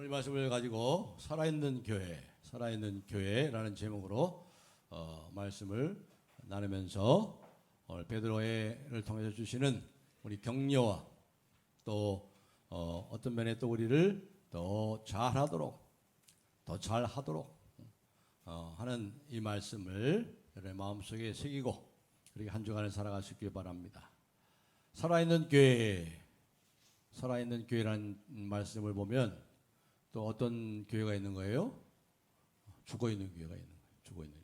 오늘 말씀을 가지고 살아있는 교회라는 제목으로 말씀을 나누면서 오늘 베드로를 통해서 주시는 우리 격려와 또 어떤 면에 또 우리를 더 잘하도록 하는 이 말씀을 여러분의 마음속에 새기고 그렇게 한 주간을 살아갈 수 있길 바랍니다. 살아있는 교회라는 말씀을 보면 또 어떤 교회가 있는 거예요? 죽어있는 교회가 있는 거예요. 죽어있는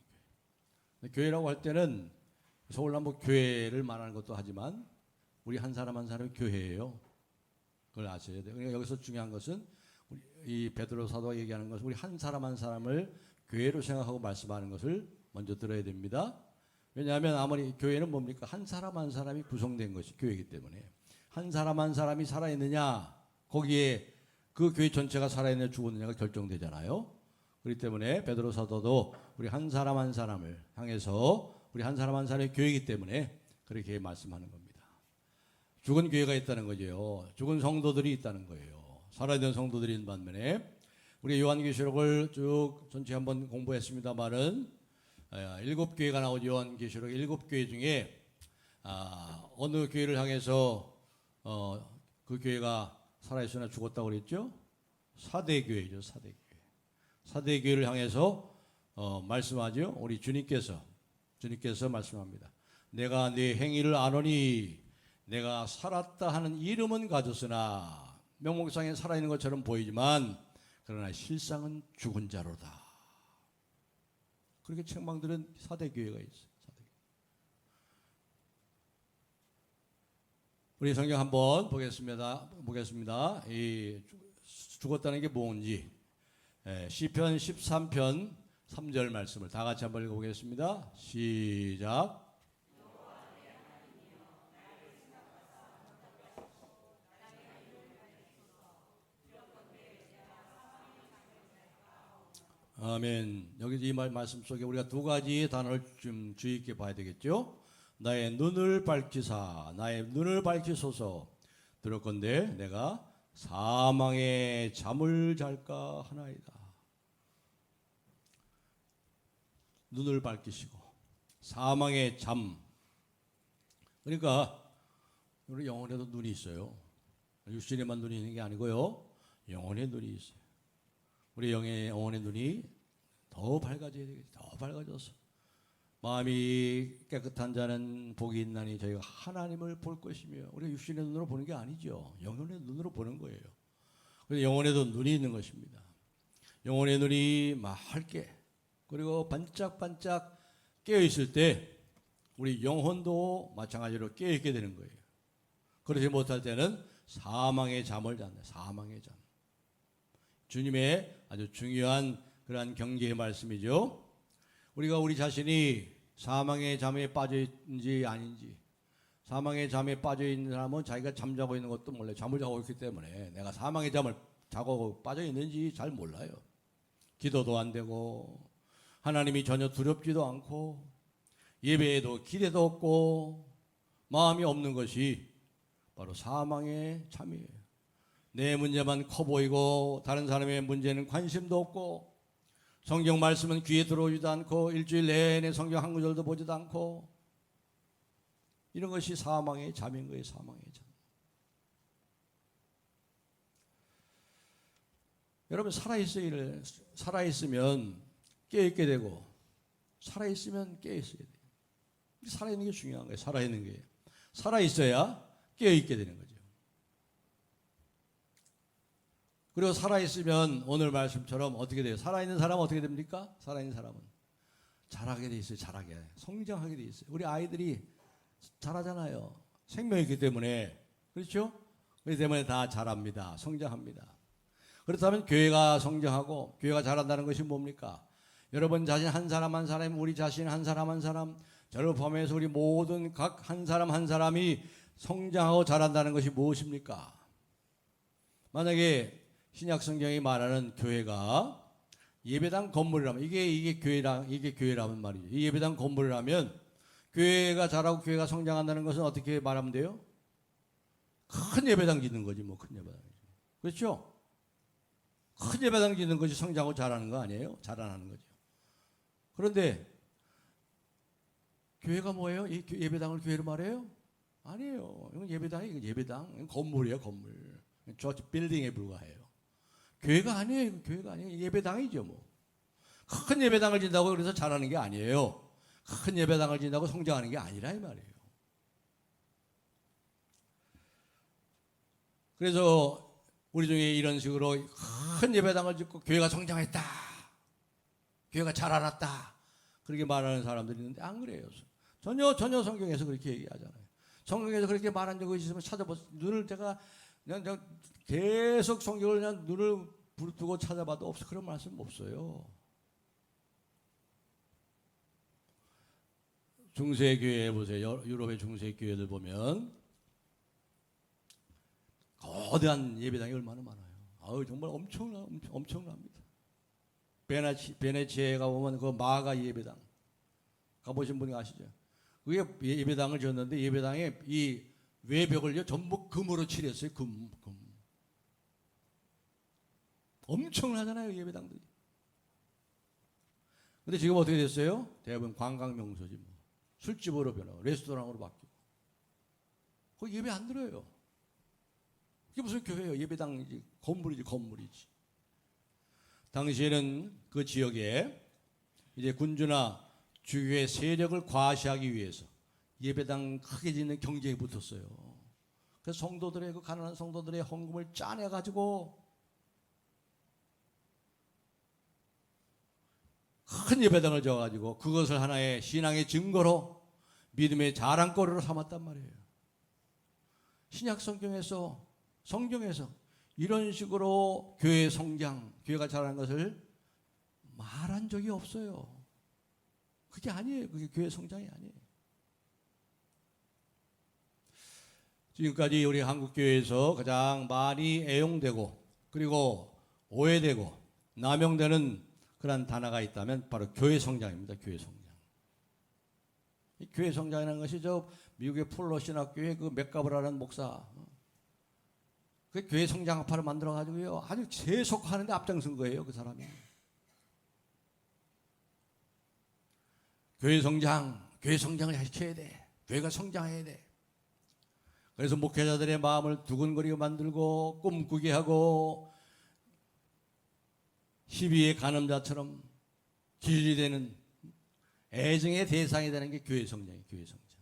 교회. 교회라고 할 때는 서울남북 교회를 말하는 것도 하지만 우리 한 사람 한 사람이 교회예요. 그걸 아셔야 돼요. 그러니까 여기서 중요한 것은 이 베드로 사도가 얘기하는 것은 우리 한 사람 한 사람을 교회로 생각하고 말씀하는 것을 먼저 들어야 됩니다. 왜냐하면 아무리 교회는 뭡니까? 한 사람 한 사람이 구성된 것이 교회이기 때문에 한 사람 한 사람이 살아있느냐 거기에 그 교회 전체가 살아있느냐 죽었느냐가 결정되잖아요. 그렇기 때문에 베드로 사도도 우리 한 사람 한 사람을 향해서 우리 한 사람 한 사람의 교회이기 때문에 그렇게 말씀하는 겁니다. 죽은 교회가 있다는 거죠. 죽은 성도들이 있다는 거예요. 살아있는 성도들이 있는 반면에 우리 요한계시록을 쭉 전체 한번 공부했습니다만은 7교회가 나오죠. 요한계시록 7교회 중에 어느 교회를 향해서 그 교회가 살아있으나 죽었다고 그랬죠? 사대교회죠. 사대교회를 향해서 말씀하죠. 우리 주님께서 말씀합니다. 내가 네 행위를 아노니 내가 살았다 하는 이름은 가졌으나 명목상에 살아있는 것처럼 보이지만 그러나 실상은 죽은 자로다. 그렇게 책망들은 사대교회가 있어요. 우리 성경 한번 보겠습니다. 이 죽었다는 게 뭔지 시편 13편 3절 말씀을 다 같이 한번 읽어보겠습니다. 시작. 아멘. 여기 이 말씀 속에 우리가 두 가지 단어를 좀 주의 있게 봐야 되겠죠. 나의 눈을 밝히소서. 들었건대 내가 사망의 잠을 잘까 하나이다. 눈을 밝히시고 사망의 잠. 그러니까 우리 영혼에도 눈이 있어요. 육신에만 눈이 있는 게 아니고요. 영혼에 눈이 있어요. 우리 영혼의 눈이 더 밝아져야 되겠죠. 더 밝아져서 마음이 깨끗한 자는 복이 있나니 저희가 하나님을 볼 것이며 우리가 육신의 눈으로 보는 게 아니죠. 영혼의 눈으로 보는 거예요. 그래서 영혼에도 눈이 있는 것입니다. 영혼의 눈이 맑게 그리고 반짝반짝 깨어있을 때 우리 영혼도 마찬가지로 깨어있게 되는 거예요. 그러지 못할 때는 사망의 잠을 잔다. 사망의 잠. 주님의 아주 중요한 그러한 경계의 말씀이죠. 우리가 우리 자신이 사망의 잠에 빠져 있는지 아닌지, 사망의 잠에 빠져 있는 사람은 자기가 잠자고 있는 것도 몰라요. 잠을 자고 있기 때문에 내가 사망의 잠을 자고 빠져 있는지 잘 몰라요. 기도도 안 되고 하나님이 전혀 두렵지도 않고 예배에도 기대도 없고 마음이 없는 것이 바로 사망의 잠이에요. 내 문제만 커 보이고 다른 사람의 문제는 관심도 없고 성경 말씀은 귀에 들어오지도 않고 일주일 내내 성경 한 구절도 보지도 않고 이런 것이 사망의 잠인 거예요. 사망의 잠. 여러분 살아있으면 깨어있게 되고 살아있으면 깨어있어야 돼요. 살아있는 게 중요한 거예요. 살아있는 게. 살아있어야 깨어있게 되는 거죠. 그리고 살아있으면 오늘 말씀처럼 어떻게 돼요? 살아있는 사람은 어떻게 됩니까? 살아있는 사람은 자라게 돼 있어요. 자라게. 성장하게 돼 있어요. 우리 아이들이 자라잖아요. 생명이 있기 때문에. 그렇죠? 그렇기 때문에 다 자랍니다. 성장합니다. 그렇다면 교회가 성장하고 교회가 자란다는 것이 뭡니까? 여러분 자신 한 사람 한 사람, 우리 자신 한 사람 한 사람, 저를 포함해서 우리 모든 각 한 사람 한 사람이 성장하고 자란다는 것이 무엇입니까? 만약에 신약 성경이 말하는 교회가 예배당 건물이라면 이게 교회라면 말이죠. 이 예배당 건물이라면 교회가 자라고 교회가 성장한다는 것은 어떻게 말하면 돼요? 큰 예배당 짓는 거지 뭐. 큰 예배당. 그렇죠? 큰 예배당 짓는 것이 성장하고 자라는 거 아니에요? 자라나는 거죠. 그런데 교회가 뭐예요? 이 예배당을 교회로 말해요? 아니에요. 이건 예배당이 예배당, 이건 건물이에요, 건물. 저치 빌딩에 불과해요. 교회가 아니에요. 이건 교회가 아니에요. 예배당이죠, 뭐. 큰 예배당을 짓는다고 그래서 자라는 게 아니에요. 큰 예배당을 짓는다고 성장하는 게 아니라 이 말이에요. 그래서 우리 중에 이런 식으로 큰 예배당을 짓고 교회가 성장했다, 교회가 자라났다, 그렇게 말하는 사람들이 있는데 안 그래요. 전혀 성경에서 그렇게 얘기하잖아요. 성경에서 그렇게 말한 적이 있으면 찾아보세요. 눈을 제가 그냥 계속 성경을 그냥 눈을 부르뜨고 찾아봐도 없어. 그런 말씀 없어요. 중세교회 보세요. 유럽의 중세교회들 보면 거대한 예배당이 얼마나 많아요. 아우, 정말 엄청납니다. 베네치아에 가보면 그 마가 예배당 가보신 분이 아시죠? 그게 예배당을 지었는데 예배당에 이 외벽을요 전부 금으로 칠했어요. 금. 엄청나잖아요, 예배당들이. 근데 지금 어떻게 됐어요? 대부분 관광 명소지 뭐. 술집으로 변하고 레스토랑으로 바뀌고. 거기 예배 안 들어요. 그게 무슨 교회예요? 예배당이지, 건물이지. 당시에는 그 지역에 이제 군주나 주교의 세력을 과시하기 위해서 예배당 크게 짓는 경쟁이 붙었어요. 그래서 성도들의 그 가난한 성도들의 헌금을 짜내 가지고 큰 예배당을 지어가지고 그것을 하나의 신앙의 증거로 믿음의 자랑거리로 삼았단 말이에요. 신약 성경에서 이런 식으로 교회 성장, 교회가 자라는 것을 말한 적이 없어요. 그게 아니에요. 그게 교회 성장이 아니에요. 지금까지 우리 한국교회에서 가장 많이 애용되고 그리고 오해되고 남용되는 그런 단어가 있다면 바로 교회 성장입니다. 교회 성장. 이 교회 성장이라는 것이 저 미국의 폴로 신학교의 그 맥가브라는 목사, 그 교회 성장학파를 만들어 가지고요 아주 재속하는데 앞장선 거예요, 그 사람이. 교회 성장을 시켜야 돼. 교회가 성장해야 돼. 그래서 목회자들의 마음을 두근거리게 만들고 꿈꾸게 하고 시비의 간음자처럼 기준이 되는 애정의 대상이 되는 게 교회 성장이에요. 교회 성장.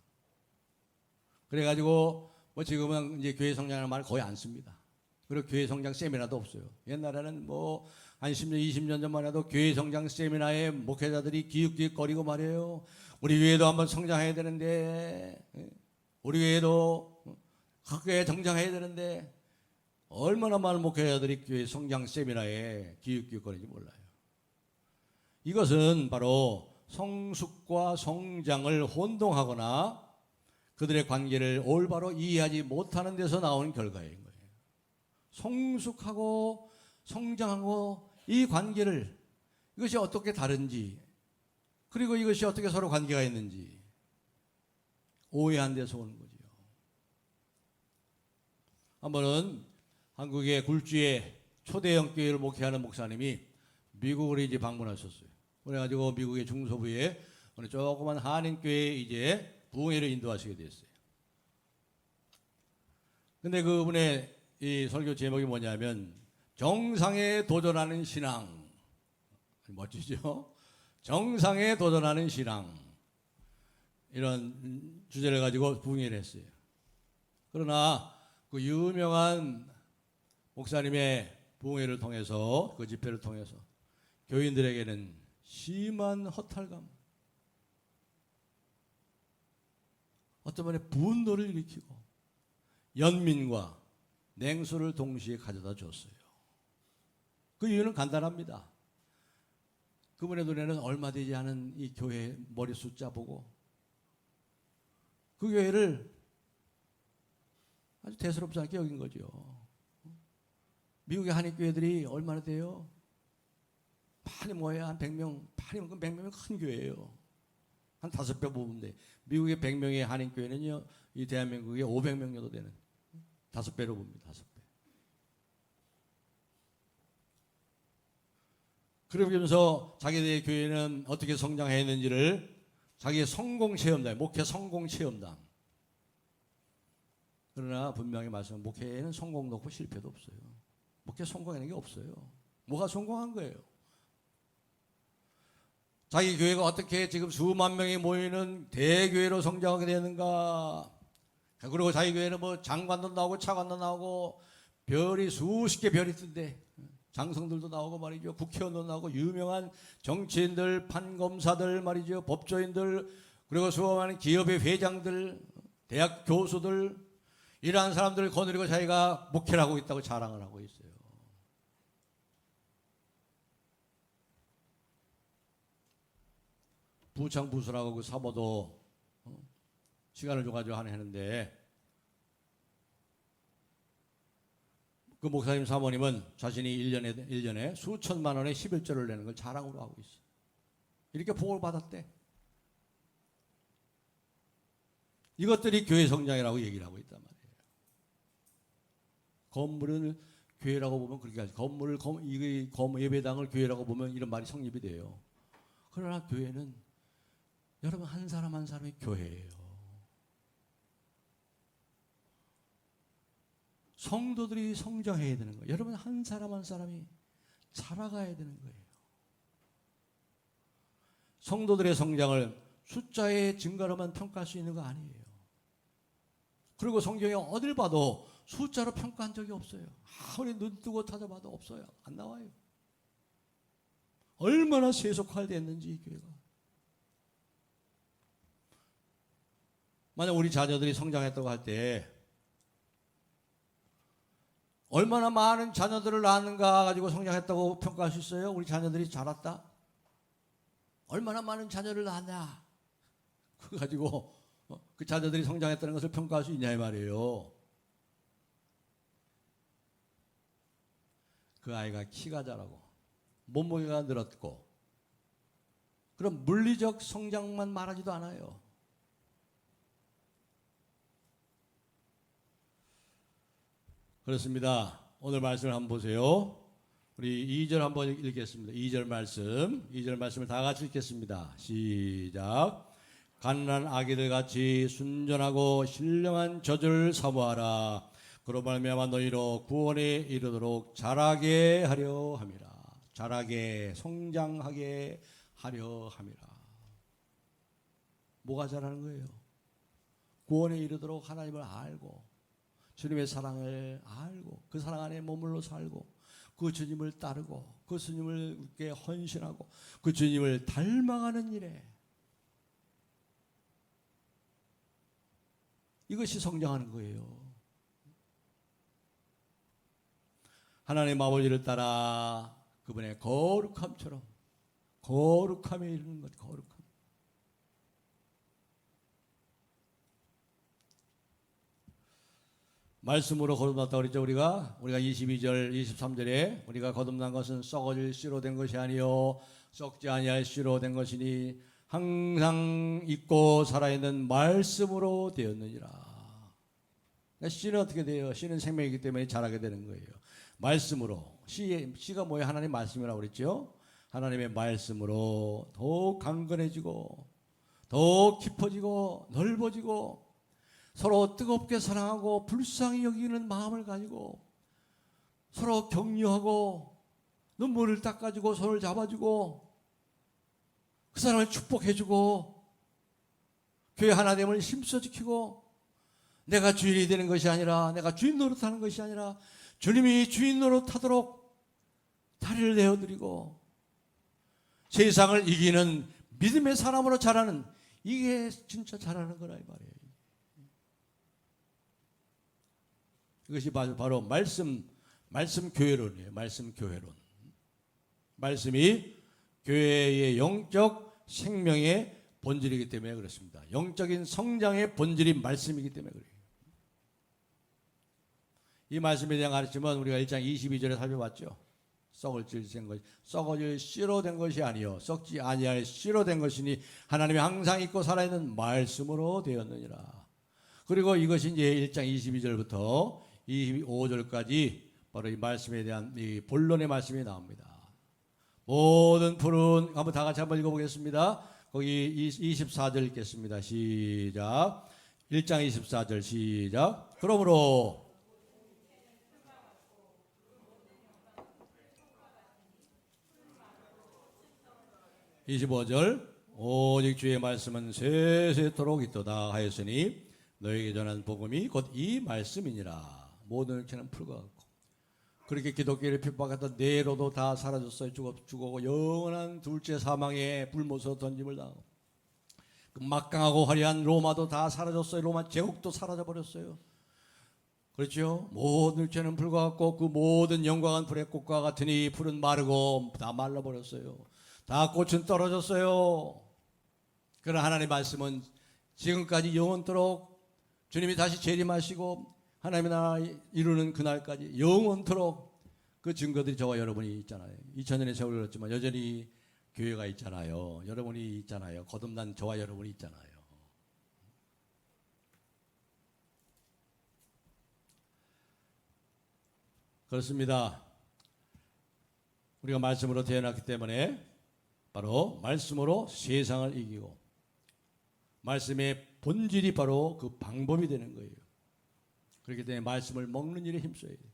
그래가지고 뭐 지금은 이제 교회 성장이라는 말을 거의 안 씁니다. 그리고 교회 성장 세미나도 없어요. 옛날에는 뭐 한 10년, 20년 전만 해도 교회 성장 세미나에 목회자들이 기웃기웃거리고 말이에요. 우리 교회도 한번 성장해야 되는데, 우리 교회도 학교에 성장해야 되는데, 얼마나 많은 목회자들이 교회 성장 세미나에 기웃기웃거리는지 몰라요. 이것은 바로 성숙과 성장을 혼동하거나 그들의 관계를 올바로 이해하지 못하는 데서 나오는 결과인 거예요. 성숙하고 성장하고 이 관계를, 이것이 어떻게 다른지, 그리고 이것이 어떻게 서로 관계가 있는지 오해한 데서 오는 거죠. 한 번은 한국의 굴주의 초대형 교회를 목회하는 목사님이 미국을 이제 방문하셨어요. 그래가지고 미국의 중서부에 어느 조그만 한인교회에 이제 부흥회를 인도하시게 됐어요. 근데 그분의 이 설교 제목이 뭐냐면 정상에 도전하는 신앙. 멋지죠? 정상에 도전하는 신앙. 이런 주제를 가지고 부흥회를 했어요. 그러나 그 유명한 목사님의 부흥회를 통해서, 그 집회를 통해서 교인들에게는 심한 허탈감, 어떤 분의 분노를 일으키고 연민과 냉소를 동시에 가져다 줬어요. 그 이유는 간단합니다. 그분의 눈에는 얼마 되지 않은 이 교회 머리 숫자 보고 그 교회를 아주 대수롭지 않게 여긴 거죠. 미국의 한인교회들이 얼마나 돼요? 많이 모여야 한 100명, 많이 먹으면 100명이면 큰 교회예요. 한 5배 뽑으면 미국의 100명의 한인교회는요, 이 대한민국의 500명 정도 되는 5배로 봅니다. 5배. 그러면서 자기들의 교회는 어떻게 성장했는지를 자기의 성공 체험단, 목회 성공 체험단. 그러나 분명히 말씀하면 목회에는 성공도 없고 실패도 없어요. 목회 성공하는 게 없어요. 뭐가 성공한 거예요? 자기 교회가 어떻게 지금 수만 명이 모이는 대교회로 성장하게 되는가? 그리고 자기 교회는 뭐 장관도 나오고 차관도 나오고 별이 수십 개 별이 뜬대. 장성들도 나오고 말이죠. 국회의원도 나오고 유명한 정치인들, 판검사들 말이죠. 법조인들, 그리고 수많은 기업의 회장들, 대학 교수들, 이러한 사람들을 거느리고 자기가 목회를 하고 있다고 자랑을 하고 있어요. 부창부수라고 그 사모도 시간을 줘가지고 하는데, 그 목사님 사모님은 자신이 1년에 수천만 원의 11조를 내는 걸 자랑으로 하고 있어. 이렇게 복을 받았대. 이것들이 교회 성장이라고 얘기를 하고 있단 말이에요. 건물을 교회라고 보면 그렇게 하죠. 예배당을 교회라고 보면 이런 말이 성립이 돼요. 그러나 교회는 여러분 한 사람 한 사람이 교회예요. 성도들이 성장해야 되는 거예요. 여러분 한 사람 한 사람이 자라가야 되는 거예요. 성도들의 성장을 숫자의 증가로만 평가할 수 있는 거 아니에요. 그리고 성경에 어딜 봐도 숫자로 평가한 적이 없어요. 아무리 눈 뜨고 찾아봐도 없어요. 안 나와요. 얼마나 세속화됐는지 이 교회가. 만약 우리 자녀들이 성장했다고 할 때 얼마나 많은 자녀들을 낳았는가 가지고 성장했다고 평가할 수 있어요? 우리 자녀들이 자랐다? 얼마나 많은 자녀를 낳았냐? 그거 가지고 그 자녀들이 성장했다는 것을 평가할 수 있냐 이 말이에요. 그 아이가 키가 자라고 몸무게가 늘었고, 그럼 물리적 성장만 말하지도 않아요. 그렇습니다. 오늘 말씀을 한번 보세요. 우리 2절 한번 읽겠습니다. 2절 말씀을 다 같이 읽겠습니다. 시작. 가난한 아기들 같이 순전하고 신령한 젖을 사모하라. 그로 말미암아 너희로 구원에 이르도록 자라게 하려 함이라. 자라게, 성장하게 하려 함이라. 뭐가 자라는 거예요? 구원에 이르도록 하나님을 알고 주님의 사랑을 알고 그 사랑 안에 머물러 살고 그 주님을 따르고 그 주님을께 헌신하고 그 주님을 닮아가는 일에, 이것이 성장하는 거예요. 하나님 아버지를 따라 그분의 거룩함처럼 거룩함에 이르는 것. 거룩함. 말씀으로 거듭났다 그랬죠. 우리가 22절 23절에 우리가 거듭난 것은 썩어질 씨로 된 것이 아니요 썩지 아니할 씨로 된 것이니 항상 있고 살아있는 말씀으로 되었느니라. 씨는 어떻게 돼요? 씨는 생명이기 때문에 자라게 되는 거예요. 말씀으로. 씨가 뭐예요? 하나님 말씀이라고 그랬죠. 하나님의 말씀으로 더욱 강건해지고 더욱 깊어지고 넓어지고 서로 뜨겁게 사랑하고 불쌍히 여기는 마음을 가지고 서로 격려하고 눈물을 닦아주고 손을 잡아주고 그 사람을 축복해주고 교회 하나됨을 힘써지키고, 내가 주인이 되는 것이 아니라, 내가 주인 노릇하는 것이 아니라 주님이 주인 노릇하도록 다리를 내어드리고 세상을 이기는 믿음의 사람으로 자라는, 이게 진짜 자라는 거라 이 말이에요. 이것이 바로 말씀 교회론이에요. 말씀 교회론. 말씀이 교회의 영적 생명의 본질이기 때문에 그렇습니다. 영적인 성장의 본질이 말씀이기 때문에 그래요. 이 말씀에 대한 가르침은 우리가 1장 22절에 살펴봤죠. 썩어질 씨로 된 것이 아니요 썩지 아니할 씨로 된 것이니 하나님이 항상 있고 살아있는 말씀으로 되었느니라. 그리고 이것이 이제 1장 22절부터 25절까지 바로 이 말씀에 대한 이 본론의 말씀이 나옵니다. 모든 푸른 한번 다 같이 한번 읽어보겠습니다. 거기 24절 읽겠습니다. 시작. 1장 24절 시작. 그러므로 25절 오직 주의 말씀은 세세토록 있도다 하였으니 너에게 전한 복음이 곧 이 말씀이니라. 모든 육체는 풀과 같고. 그렇게 기독교를 핍박했던 네로도 다 사라졌어요. 죽었고 영원한 둘째 사망에 불못으로 던짐을 당하고, 그 막강하고 화려한 로마도 다 사라졌어요. 로마 제국도 사라져버렸어요. 그렇죠? 모든 육체는 불과 같고 그 모든 영광은 불의 꽃과 같으니 풀은 마르고 다 말라버렸어요. 다 꽃은 떨어졌어요. 그러나 하나님의 말씀은 지금까지 영원토록 주님이 다시 재림하시고 하나님의 나라 이루는 그날까지 영원토록 그 증거들이 저와 여러분이 있잖아요. 2000년의 세월을 흘렀지만 여전히 교회가 있잖아요. 여러분이 있잖아요. 거듭난 저와 여러분이 있잖아요. 그렇습니다. 우리가 말씀으로 태어났기 때문에 바로 말씀으로 세상을 이기고, 말씀의 본질이 바로 그 방법이 되는 거예요. 그렇기 때문에 말씀을 먹는 일에 힘써야 돼요.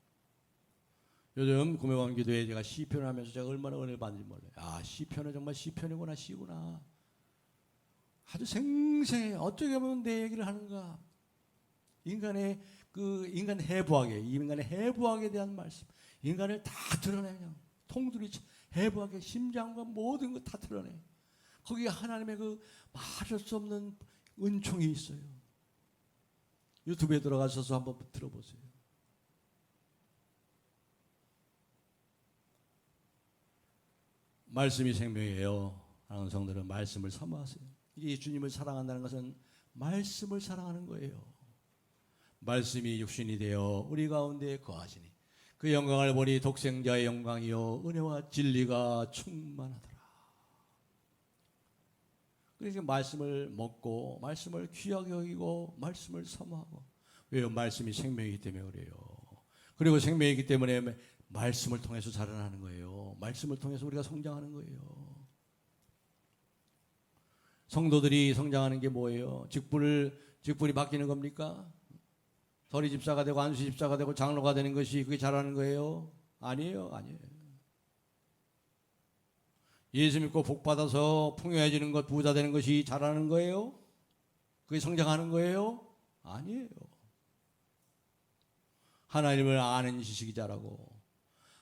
요즘 구매왕 기도에 제가 시편을 하면서 제가 얼마나 은혜를 받는지 몰라요. 아, 시편은 정말 시편이구나, 시구나. 아주 생생해. 어떻게 보면 내 얘기를 하는가. 인간의 인간 해부학에 대한 말씀. 인간을 다 드러내요. 통들이 해부학의 심장과 모든 것 다 드러내. 거기에 하나님의 그 말할 수 없는 은총이 있어요. 유튜브에 들어가셔서 한번 들어보세요. 말씀이 생명이에요. 하나님 성도들은 말씀을 사모하세요. 이게 주님을 사랑한다는 것은 말씀을 사랑하는 거예요. 말씀이 육신이 되어 우리 가운데 거하시니 그 영광을 보니 독생자의 영광이요 은혜와 진리가 충만하더라. 그래서 말씀을 먹고 말씀을 귀하게 여기고 말씀을 사모하고. 왜요? 말씀이 생명이기 때문에 그래요. 그리고 생명이기 때문에 말씀을 통해서 자라나는 거예요. 말씀을 통해서 우리가 성장하는 거예요. 성도들이 성장하는 게 뭐예요? 직분이 바뀌는 겁니까? 서리 집사가 되고 안수 집사가 되고 장로가 되는 것이 그게 자라는 거예요? 아니에요. 예수 믿고 복 받아서 풍요해지는 것, 부자 되는 것이 자라는 거예요? 그게 성장하는 거예요? 아니에요. 하나님을 아는 지식이 자라고,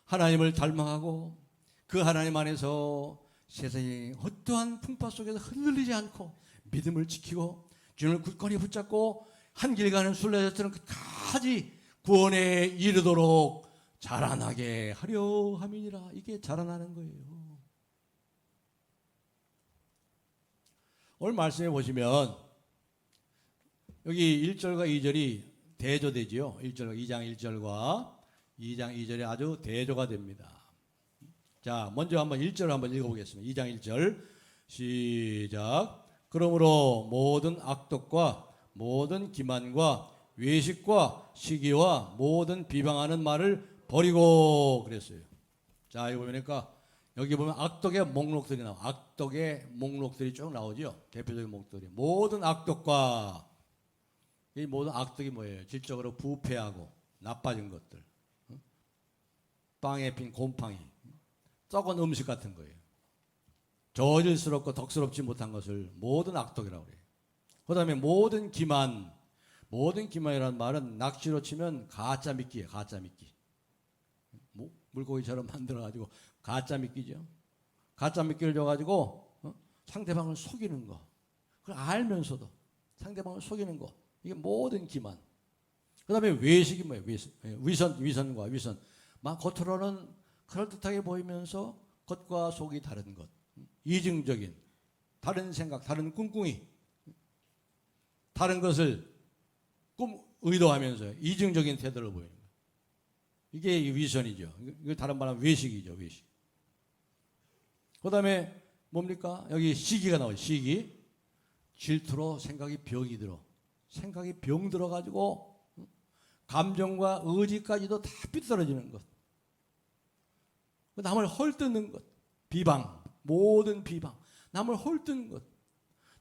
하나님을 닮아가고, 그 하나님 안에서 세상의 어떠한 풍파 속에서 흔들리지 않고 믿음을 지키고 주님을 굳건히 붙잡고 한 길 가는 순례자처럼 끝까지 구원에 이르도록 자라나게 하려 함이니라. 이게 자라나는 거예요. 오늘 말씀해 보시면 여기 1절과 2절이 대조되지요. 2장 1절과 2장 2절이 아주 대조가 됩니다. 자, 먼저 한번 1절을 한번 읽어보겠습니다. 2장 1절 시작. 그러므로 모든 악독과 모든 기만과 외식과 시기와 모든 비방하는 말을 버리고 그랬어요. 자, 이거 보니까 여기 보면 악독의 목록들이 나와. 악독의 목록들이 쭉 나오죠. 대표적인 목록들이. 모든 악독과, 이 모든 악독이 뭐예요? 질적으로 부패하고 나빠진 것들. 빵에 핀 곰팡이, 썩은 음식 같은 거예요. 저질스럽고 덕스럽지 못한 것을 모든 악독이라고 그래요. 그 다음에 모든 기만이라는 말은 낚시로 치면 가짜 미끼예요. 가짜 미끼. 물고기처럼 만들어가지고 가짜 미끼죠. 가짜 미끼를 줘가지고 상대방을 속이는 거. 그걸 알면서도 상대방을 속이는 거. 이게 모든 기만. 그 다음에 외식이 뭐예요? 위선과 위선. 막 겉으로는 그럴듯하게 보이면서 겉과 속이 다른 것. 이중적인, 다른 생각, 다른 꿍꿍이. 다른 것을 의도하면서 이중적인 태도를 보이는 거예요. 이게 위선이죠. 이거 다른 말하면 외식이죠. 외식. 그 다음에 뭡니까? 여기 시기가 나와요. 시기. 질투로 생각이 병 들어가지고 감정과 의지까지도 다 삐뚤어지는 것. 남을 헐뜯는 것. 비방, 모든 비방, 남을 헐뜯는 것,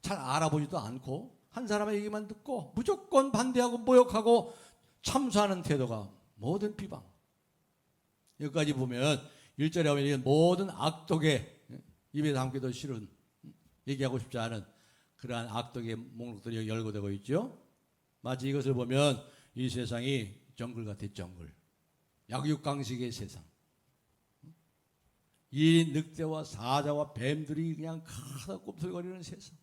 잘 알아보지도 않고 한 사람의 얘기만 듣고 무조건 반대하고 모욕하고 참수하는 태도가 모든 비방. 여기까지 보면 1절에 보면 모든 악독의, 입에 담기도 싫은, 얘기하고 싶지 않은 그러한 악독의 목록들이 열거되고 있죠. 마치 이것을 보면 이 세상이 정글 같아. 정글, 약육강식의 세상. 이 늑대와 사자와 뱀들이 그냥 가다 꼼틀거리는 세상.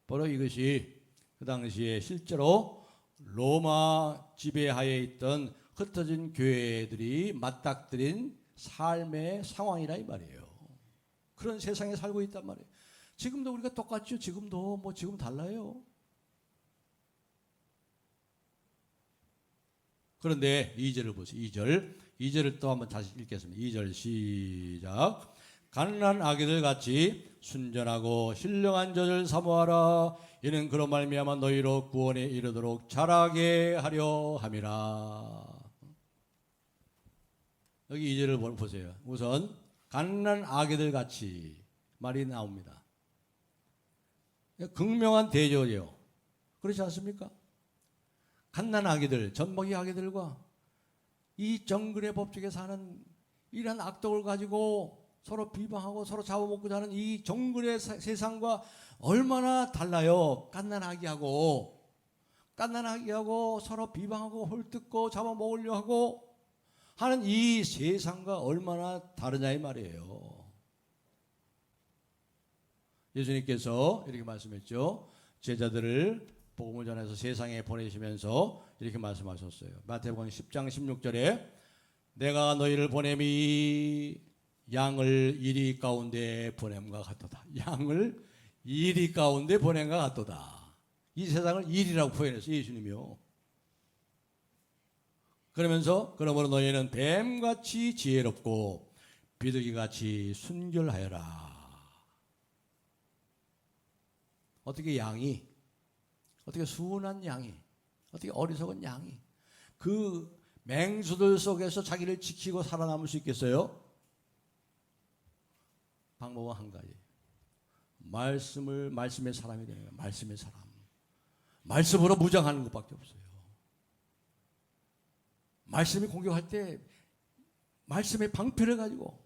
바로 이것이 그 당시에 실제로 로마 지배하에 있던 흩어진 교회들이 맞닥뜨린 삶의 상황이라 이 말이에요. 그런 세상에 살고 있단 말이에요. 지금도 우리가 똑같죠. 지금도 지금 달라요. 그런데 2절을 보세요. 2절을 또 한번 다시 읽겠습니다. 2절 시작. 가난한 아기들 같이 순전하고 신령한 젖을 사모하라. 이는 그런 말미암아 너희로 구원에 이르도록 자라게 하려 함이라. 여기 2절을 보세요. 우선 가난한 아기들 같이 말이 나옵니다. 극명한 대조예요. 그렇지 않습니까? 갓난 아기들, 젖먹이 아기들과 이 정글의 법칙에 사는 이런 악독을 가지고 서로 비방하고 서로 잡아먹고 사는 이 정글의 세상과 얼마나 달라요. 갓난 아기하고 서로 비방하고 헐뜯고 잡아먹으려 하고 하는 이 세상과 얼마나 다르냐 이 말이에요. 예수님께서 이렇게 말씀했죠. 제자들을 복음을 전해서 세상에 보내시면서 이렇게 말씀하셨어요. 마태복음 10장 16절에 내가 너희를 보냄이 양을 이리 가운데 보냄과 같도다. 양을 이리 가운데 보냄과 같도다. 이 세상을 이리라고 표현했어요. 예수님이요. 그러면서 그러므로 너희는 뱀같이 지혜롭고 비둘기같이 순결하여라. 어떻게 양이, 어떻게 순한 양이, 어떻게 어리석은 양이 그 맹수들 속에서 자기를 지키고 살아남을 수 있겠어요? 방법은 한 가지. 말씀의 사람이 되는 거예요. 말씀의 사람. 말씀으로 무장하는 것밖에 없어요. 말씀이 공격할 때 말씀의 방패를 가지고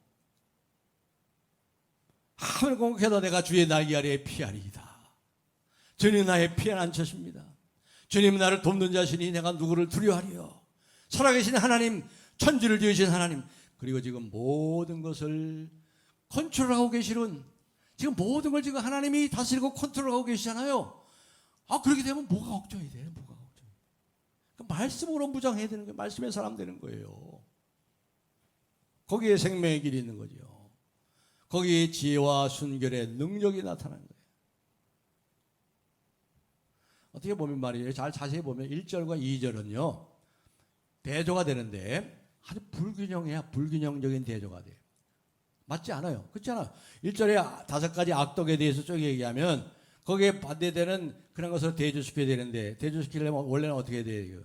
하늘 공격해도 내가 주의 날개 아래에 피하리이다. 주님 나의 피한 처십니다. 주님 나를 돕는 자시니 내가 누구를 두려워하리요. 살아계신 하나님, 천지를 지으신 하나님, 그리고 지금 모든 것을 컨트롤하고 계시는, 지금 모든 걸 지금 하나님이 다스리고 컨트롤하고 계시잖아요. 그렇게 되면 뭐가 걱정이 돼? 뭐가 걱정? 그러니까 말씀으로 무장해야 되는 거예요. 말씀의 사람 되는 거예요. 거기에 생명의 길이 있는 거죠. 거기에 지혜와 순결의 능력이 나타나는 거예요. 어떻게 보면 말이에요. 잘 자세히 보면 1절과 2절은요. 대조가 되는데 아주 불균형적인 대조가 돼요. 맞지 않아요. 그렇지 않아요. 1절에 5가지 악독에 대해서 쭉 얘기하면 거기에 반대되는 그런 것을 대조시켜야 되는데 대조시키려면 원래는 어떻게 해야 돼요?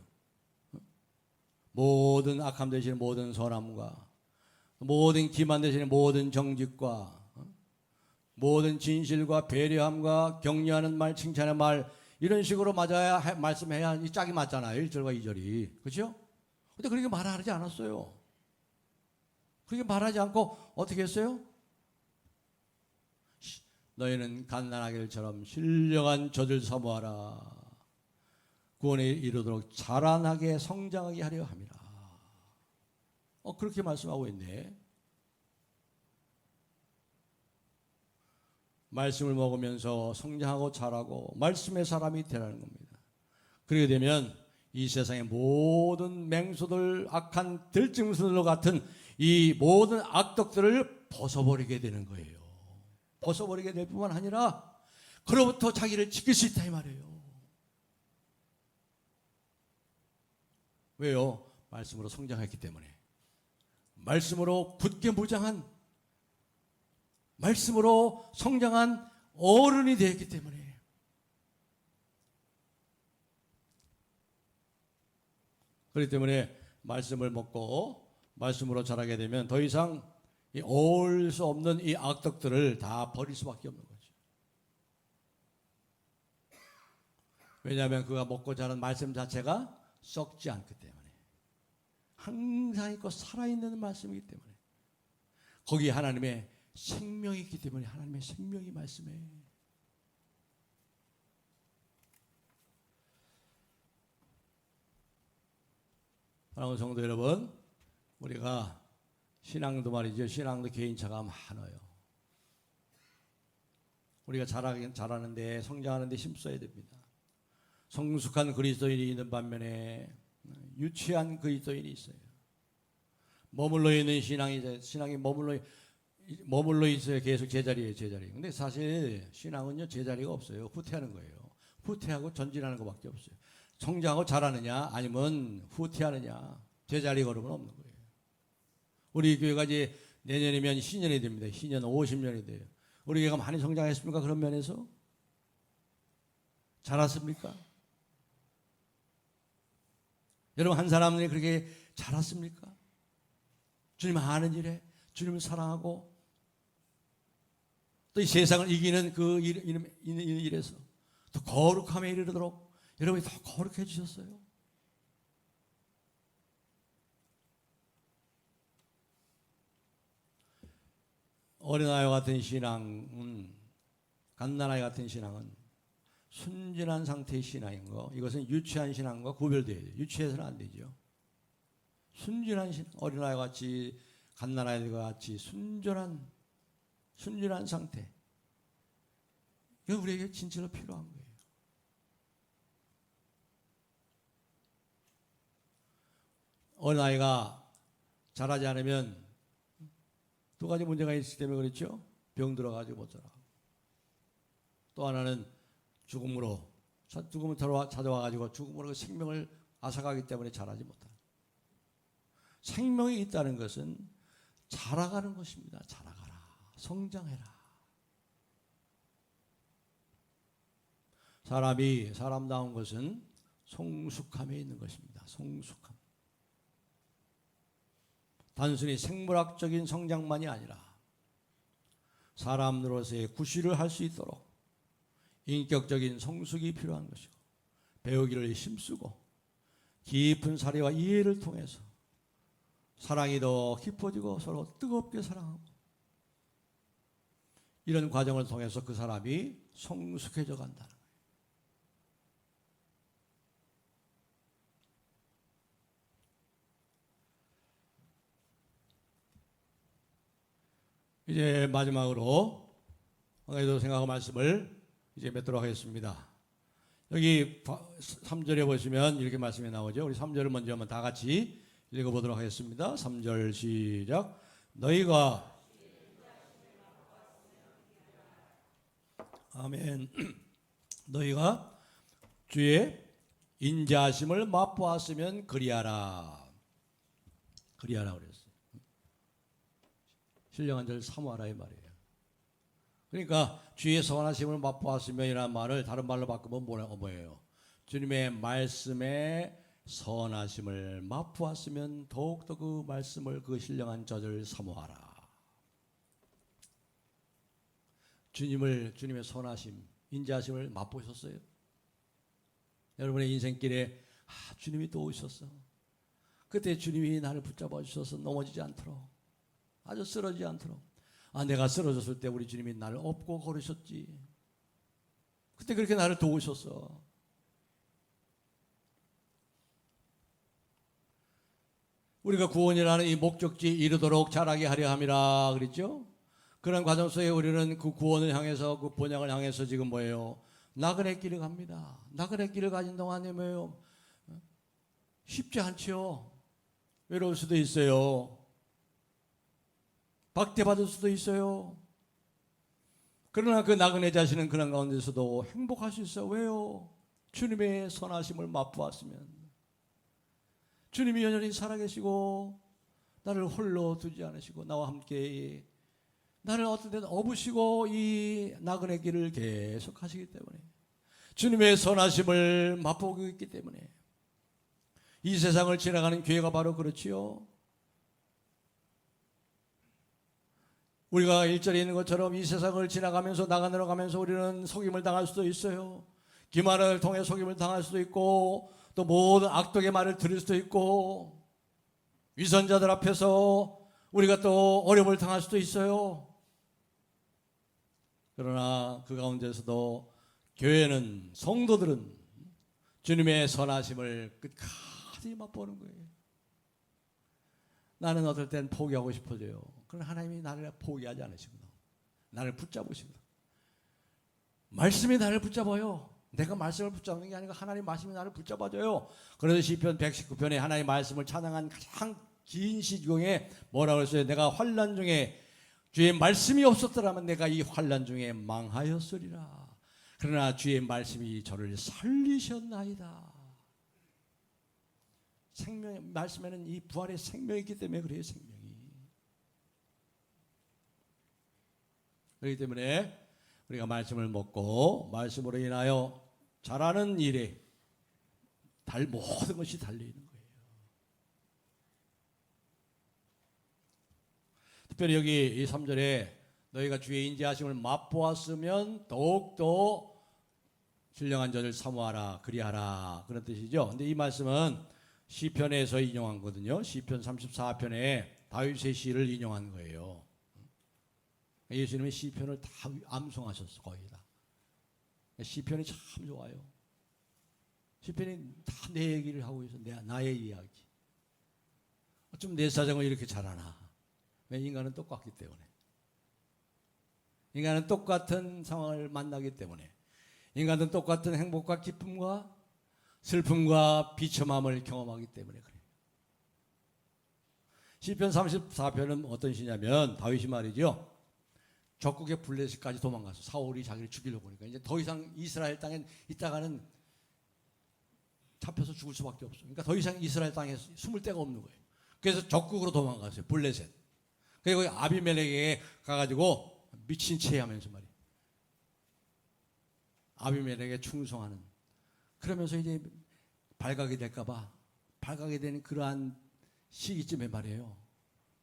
모든 악함 되시는 모든 선함과 모든 기만 되시는 모든 정직과 모든 진실과 배려함과 격려하는 말, 칭찬의 말 이런 식으로 맞아야 말씀해야 이 짝이 맞잖아요. 1절과 2절이. 그렇죠? 근데 그렇게 말하지 않았어요. 그렇게 말하지 않고 어떻게 했어요? 너희는 갓난아기들처럼 신령한 젖을 사모하라. 구원에 이르도록 자라나게 성장하게 하려 함이라. 그렇게 말씀하고 있네. 말씀을 먹으면서 성장하고 자라고 말씀의 사람이 되라는 겁니다. 그렇게 되면 이 세상의 모든 맹수들, 악한 들짐승들 같은 이 모든 악덕들을 벗어버리게 되는 거예요. 벗어버리게 될 뿐만 아니라 그로부터 자기를 지킬 수 있다 이 말이에요. 왜요? 말씀으로 성장했기 때문에. 말씀으로 굳게 무장한, 말씀으로 성장한 어른이 되었기 때문에. 그렇기 때문에 말씀을 먹고 말씀으로 자라게 되면 더 이상 이 어울 수 없는 이 악덕들을 다 버릴 수밖에 없는 거죠. 왜냐하면 그가 먹고 자란 말씀 자체가 썩지 않기 때문에, 항상 있고 살아있는 말씀이기 때문에, 거기에 하나님의 생명이 있기 때문에 하나님의 생명이 말씀에. 사랑하는 성도 여러분, 우리가 신앙도 말이죠. 신앙도 개인차가 많아요. 우리가 자라는데, 성장하는데 힘써야 됩니다. 성숙한 그리스도인이 있는 반면에 유치한 그리스도인이 있어요. 머물러 있는 신앙이 머물러 있어요. 계속 제자리예요, 제자리. 근데 사실 신앙은요, 제자리가 없어요. 후퇴하는 거예요. 후퇴하고 전진하는 것밖에 없어요. 성장하고 자라느냐, 아니면 후퇴하느냐, 제자리 걸음은 없는 거예요. 우리 교회가 이제 내년이면 신년이 됩니다. 신년 50년이 돼요. 우리 교회가 많이 성장했습니까? 그런 면에서? 자랐습니까? 여러분, 한 사람이 그렇게 자랐습니까? 주님 아는 일에, 주님을 사랑하고, 또 이 세상을 이기는 그 일에서 또 거룩함에 이르도록 여러분이 더 거룩해 주셨어요. 어린아이 같은 신앙은, 갓난아이 같은 신앙은 순진한 상태의 신앙인 거, 이것은 유치한 신앙과 구별되어야 돼요. 유치해서는 안 되죠. 순진한 어린아이 같이, 갓난아이들과 같이 순진한 상태, 이건 우리에게 진짜로 필요한 거예요. 어린아이가 자라지 않으면 두 가지 문제가 있기 때문에 그렇죠. 병 들어가지고 못 자라. 또 하나는 죽음으로 찾아와가지고 죽음으로 생명을 앗아가기 때문에 자라지 못한다. 생명이 있다는 것은 자라가는 것입니다. 자라가라. 성장해라. 사람다운 것은 성숙함에 있는 것입니다. 성숙함. 단순히 생물학적인 성장만이 아니라 사람으로서의 구실을 할 수 있도록 인격적인 성숙이 필요한 것이고, 배우기를 힘쓰고 깊은 사례와 이해를 통해서 사랑이 더 깊어지고 서로 뜨겁게 사랑하고, 이런 과정을 통해서 그 사람이 성숙해져 간다는 거예요. 이제 마지막으로 한 가지 더 생각하고 말씀을 이제 맺도록 하겠습니다. 여기 3절에 보시면 이렇게 말씀이 나오죠. 우리 3절을 먼저 한번 다 같이 읽어보도록 하겠습니다. 3절 시작. 너희가, 아멘. 너희가 주의 인자하심을 맛보았으면 그리하라. 그리하라 그랬어요. 신령한 절 사모하라 이 말이에요. 그러니까 주의 선하심을 맛보았으면 이라는 말을 다른 말로 바꾸면 뭐예요? 주님의 말씀에 선하심을 맛보았으면 더욱더 그 말씀을, 그 신령한 저를 사모하라. 주님의 선하심, 인자하심을 맛보셨어요? 여러분의 인생길에 주님이 또 오셨어. 그때 주님이 나를 붙잡아 주셔서 넘어지지 않도록, 아주 쓰러지지 않도록. 내가 쓰러졌을 때 우리 주님이 나를 업고 걸으셨지. 그때 그렇게 나를 도우셨어. 우리가 구원이라는 이 목적지에 이르도록 자라게 하려 함이라 그랬죠. 그런 과정 속에 우리는 그 구원을 향해서, 그 본향을 향해서 지금 뭐예요? 나그네 길을 갑니다. 나그네 길을 가진 동안에 뭐예요? 쉽지 않죠. 외로울 수도 있어요. 박대받을 수도 있어요. 그러나 그 나그네 자신은 그런 가운데서도 행복할 수 있어요. 왜요? 주님의 선하심을 맛보았으면. 주님이 여전히 살아계시고 나를 홀로 두지 않으시고 나와 함께 나를 어떤 데는 업으시고 이 나그네 길을 계속 하시기 때문에, 주님의 선하심을 맛보고 있기 때문에 이 세상을 지나가는 교회가 바로 그렇지요. 우리가 1절에 있는 것처럼 이 세상을 지나가면서 나가면서 우리는 속임을 당할 수도 있어요. 기만을 통해 속임을 당할 수도 있고, 또 모든 악독의 말을 들을 수도 있고, 위선자들 앞에서 우리가 또 어려움을 당할 수도 있어요. 그러나 그 가운데서도 교회는, 성도들은 주님의 선하심을 끝까지 맛보는 거예요. 나는 어떨 땐 포기하고 싶어져요. 그러나 하나님이 나를 포기하지 않으시구나. 나를 붙잡으시구나. 말씀이 나를 붙잡아요. 내가 말씀을 붙잡는 게 아니고 하나님 말씀이 나를 붙잡아줘요. 그래서 시편 119편에 하나님의 말씀을 찬양한 가장 긴 시 중에 뭐라고 했어요? 내가 환난 중에 주의 말씀이 없었더라면 내가 이 환난 중에 망하였으리라. 그러나 주의 말씀이 저를 살리셨나이다. 생명, 말씀에는 이 부활의 생명이 있기 때문에 그래요. 생명이. 그렇기 때문에 우리가 말씀을 먹고 말씀으로 인하여 잘하는 일에 모든 것이 달려있는 거예요. 특별히 여기 이 3절에 너희가 주의 인자하심을 맛보았으면 더욱더 신령한 자를 사모하라 그리하라, 그런 뜻이죠. 근데 이 말씀은 시편에서 인용한 거거든요. 시편 34편에 다윗의 시를 인용한 거예요. 예수님은 시편을 다 암송하셨어, 거의 다. 시편이 참 좋아요. 시편이 다 내 얘기를 하고 있어. 나의 이야기. 어쩜 내 사정을 이렇게 잘하나. 왜? 인간은 똑같기 때문에. 인간은 똑같은 상황을 만나기 때문에. 인간은 똑같은 행복과 기쁨과 슬픔과 비참함을 경험하기 때문에 그래요. 시편 34편은 어떤 시냐면 다윗이 말이죠. 적국의 블레셋까지 도망가서 사울이 자기를 죽이려고 하니까 이제 더 이상 이스라엘 땅에 있다가는 잡혀서 죽을 수밖에 없어. 그러니까 더 이상 이스라엘 땅에 숨을 데가 없는 거예요. 그래서 적국으로 도망갔어요. 블레셋. 그리고 아비멜렉에게 가가지고 미친 채 하면서 말이에요. 아비멜렉에게 충성하는. 그러면서 이제 발각이 될까봐, 발각이 되는 그러한 시기쯤에 말이에요.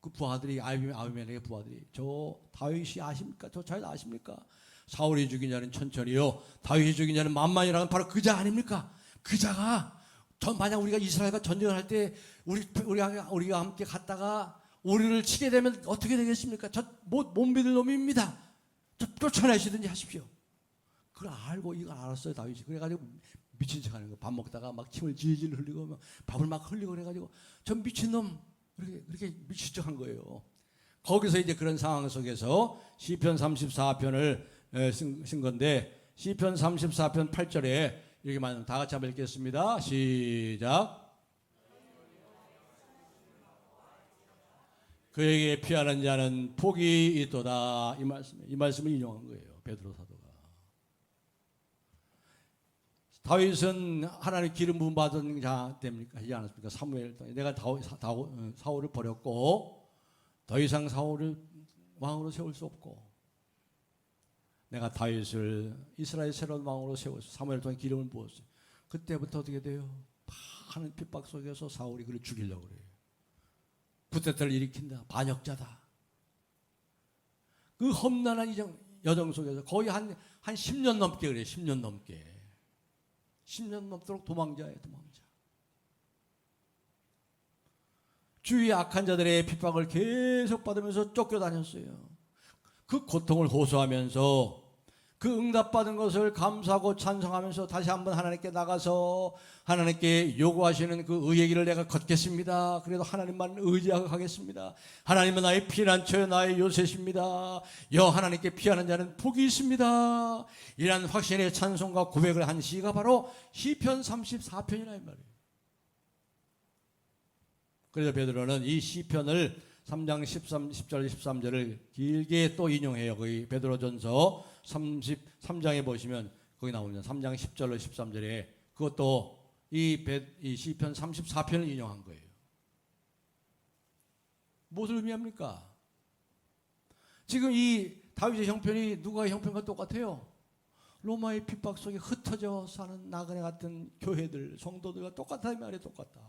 그 부하들이, 아비멜렉의 부하들이, 저 다윗이 아십니까? 저 잘 아십니까? 사울이 죽인 자는 천천히요, 다윗이 죽인 자는 만만이라는 바로 그 자 아닙니까? 그 자가 만약 우리가 이스라엘과 전쟁을 할 때 우리가 함께 갔다가 우리를 치게 되면 어떻게 되겠습니까? 저 못 믿을 놈입니다. 저 쫓아내시든지 하십시오. 그걸 알고 이걸 알았어요, 다윗이. 그래가지고 미친 척하는 거. 밥 먹다가 막 침을 질질 흘리고 막 밥을 막 흘리고 그래가지고 저 미친놈 그렇게 미친 척한 거예요. 거기서 이제 그런 상황 속에서 시편 34편을 쓴 건데, 시편 34편 8절에 이렇게 말하면 다 같이 한번 읽겠습니다. 시작. 그에게 피하는 자는 복이 있도다. 이 말씀을 인용한 거예요, 베드로 사도가. 다윗은 하나님 기름 부음 받은 자 됩니까? 하지 않았습니까? 사무엘 내가 사울을 버렸고 더 이상 사울을 왕으로 세울 수 없고 내가 다윗을 이스라엘 새로운 왕으로 세웠어. 사무엘 통해 기름을 부었어요. 그때부터 어떻게 돼요? 많은 핍박 속에서 사울이 그를 죽이려고 그래요. 부태를 일으킨다. 반역자다. 그 험난한 여정 속에서 거의 한 10년 넘게 그래요. 10년 넘게. 10년 넘도록 도망자예요, 도망자. 주위의 악한 자들의 핍박을 계속 받으면서 쫓겨다녔어요. 그 고통을 호소하면서 그 응답받은 것을 감사하고 찬송하면서 다시 한번 하나님께 나가서 하나님께 요구하시는 그 의의 길을 내가 걷겠습니다. 그래도 하나님만 의지하고 가겠습니다. 하나님은 나의 피난처요 나의 요새십니다. 여 하나님께 피하는 자는 복이 있습니다. 이러한 확신의 찬송과 고백을 한 시가 바로 시편 34편이라 이 말이에요. 그래서 베드로는 이 시편을 3장 10절 13절을 길게 또 인용해요. 거기 베드로전서 33장에 보시면 거기 나오면 3장 10절로 13절에 그것도 이 시편 34편을 인용한 거예요. 무엇을 의미합니까? 지금 이 다윗의 형편이 누가의 형편과 똑같아요. 로마의 핍박 속에 흩어져 사는 나그네 같은 교회들, 성도들과 똑같아. 이 말이 똑같다.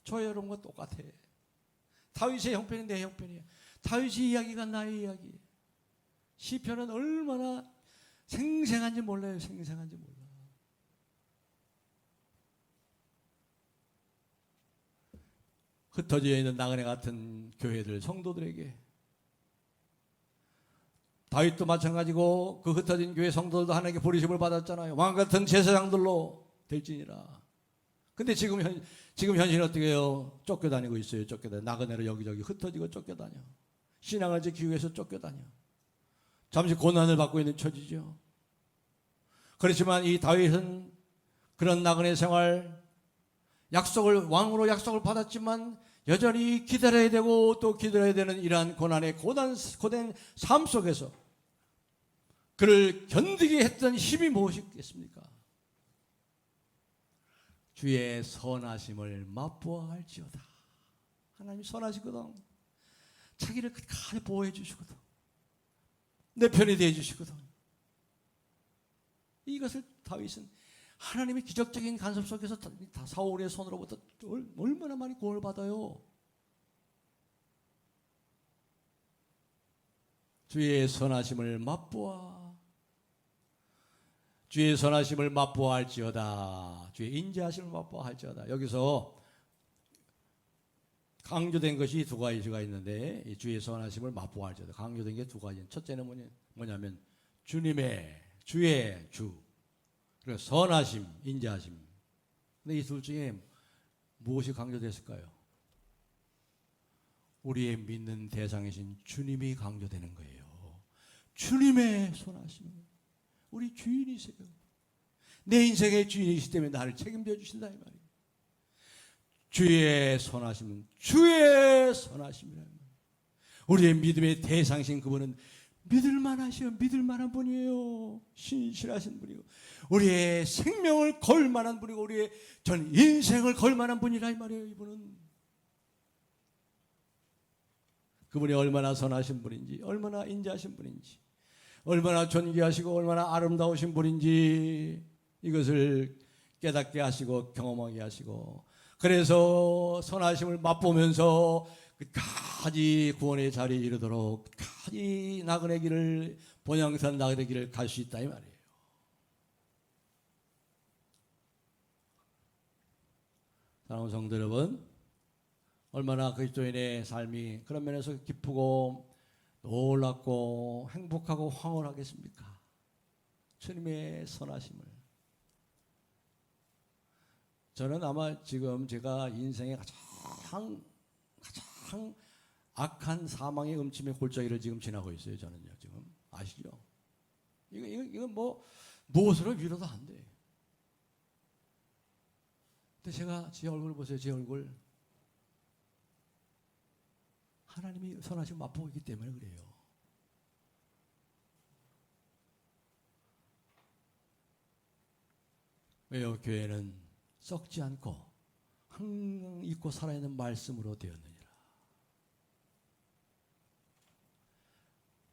저 여러분과 똑같아. 다윗의 형편이 내 형편이에요. 다윗의 이야기가 나의 이야기. 시편은 얼마나 생생한지 몰라요. 생생한지 몰라. 흩어져 있는 나그네 같은 교회들, 성도들에게, 다윗도 마찬가지고 그 흩어진 교회 성도들도 하나님께 부르심을 받았잖아요. 왕 같은 제사장들로 될지니라. 근데 지금 현실은 어떻게 해요? 쫓겨다니고 있어요. 쫓겨다녀. 나그네로 여기저기 흩어지고 쫓겨다녀. 신앙을 지키기 위해서 쫓겨다녀. 잠시 고난을 받고 있는 처지죠. 그렇지만 이 다윗은 그런 나그네 생활, 왕으로 약속을 받았지만 여전히 기다려야 되고 또 기다려야 되는 이러한 고난의 고된 삶 속에서 그를 견디게 했던 힘이 무엇이겠습니까? 주의 선하심을 맛보아 알지어다. 하나님이 선하시거든. 자기를 끝까지 보호해 주시거든. 내 편이 되어 주시거든. 이것을 다윗은 하나님의 기적적인 간섭 속에서 사울의 손으로부터 얼마나 많이 구원을 받아요. 주의 선하심을 맛보아, 주의 선하심을 맛보아 할지어다. 주의 인자하심을 맛보아 할지어다. 여기서 강조된 것이 두 가지가 있는데, 이 주의 선하심을 맛보아 할지어다. 강조된 게 두 가지. 첫째는 뭐냐면 주의 주, 그리고 선하심, 인자하심. 근데 이 둘 중에 무엇이 강조됐을까요? 우리의 믿는 대상이신 주님이 강조되는 거예요. 주님의 선하심. 우리 주인이세요. 내 인생의 주인이시기 때문에 나를 책임져 주신다 이 말이에요. 주의 선하심은 주의 선하심이라는 말이에요. 우리의 믿음의 대상이신 그분은 믿을만한 분이에요. 신실하신 분이고 우리의 생명을 걸 만한 분이고 우리의 전 인생을 걸 만한 분이라 이 말이에요. 이분은 그분이 얼마나 선하신 분인지, 얼마나 인자하신 분인지, 얼마나 존귀하시고 얼마나 아름다우신 분인지 이것을 깨닫게 하시고 경험하게 하시고, 그래서 선하심을 맛보면서 끝까지 구원의 자리에 이르도록 끝까지 나그네 길을, 본향선 나그네 길을 갈 수 있다 이 말이에요. 사랑하는 성도 여러분, 얼마나 그리스도인의 삶이 그런 면에서 기쁘고 놀랍고 행복하고 황홀하겠습니까? 주님의 선하심을. 저는 아마 지금 제가 인생의 가장 악한 사망의 음침의 골짜기를 지금 지나고 있어요. 저는요. 지금 아시죠? 이거 뭐 무엇으로 위로도 안 돼. 근데 제가 제 얼굴 보세요. 제 얼굴. 하나님이 선하심 맛보고 있기 때문에 그래요. 왜요? 교회는 썩지 않고 항상 잊고 살아있는 말씀으로 되었느니라.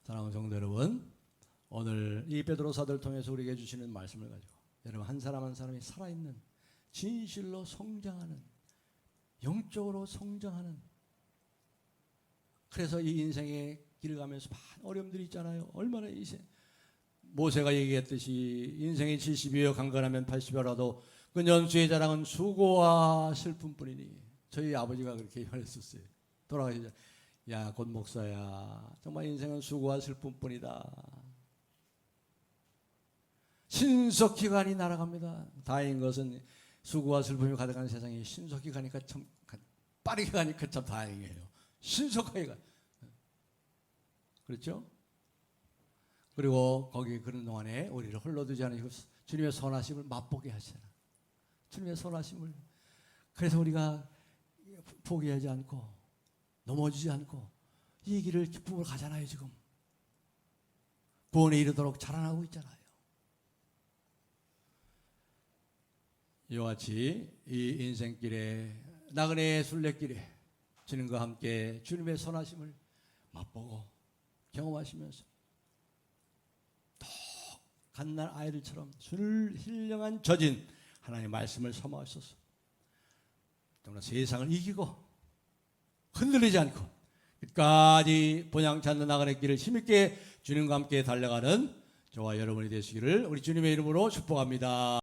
사랑하는 성도 여러분, 오늘 이 베드로사도를 통해서 우리에게 주시는 말씀을 가지고 여러분 한 사람 한 사람이 살아있는, 진실로 성장하는, 영적으로 성장하는, 그래서 이 인생의 길을 가면서 많은 어려움들이 있잖아요. 얼마나 모세가 얘기했듯이 인생이 70이여 강건하면 80여라도 그 연수의 자랑은 수고와 슬픔뿐이니. 저희 아버지가 그렇게 말했었어요. 돌아가시자. 야, 곧 목사야. 정말 인생은 수고와 슬픔뿐이다. 신속히 간이 날아갑니다. 다행인 것은 수고와 슬픔이 가득한 세상에 신속히 가니까 참, 빠르게 가니까 참 다행이에요. 신속하게 가. 그렇죠? 그리고 거기 그런 동안에 우리를 홀로두지 않으시고 주님의 선하심을 맛보게 하시라. 주님의 선하심을. 그래서 우리가 포기하지 않고 넘어지지 않고 이 길을 기쁨으로 가잖아요. 지금 구원에 이르도록 자라나고 있잖아요. 이와 같이 이 인생길에, 나그네의 순례길에 주님과 함께 주님의 선하심을 맛보고 경험하시면서 더 갓난 아이들처럼 신령한 젖인 하나님의 말씀을 사모하셔서 정말 세상을 이기고 흔들리지 않고 끝까지 본향 찾는 나가는 길을 힘있게 주님과 함께 달려가는 저와 여러분이 되시기를 우리 주님의 이름으로 축복합니다.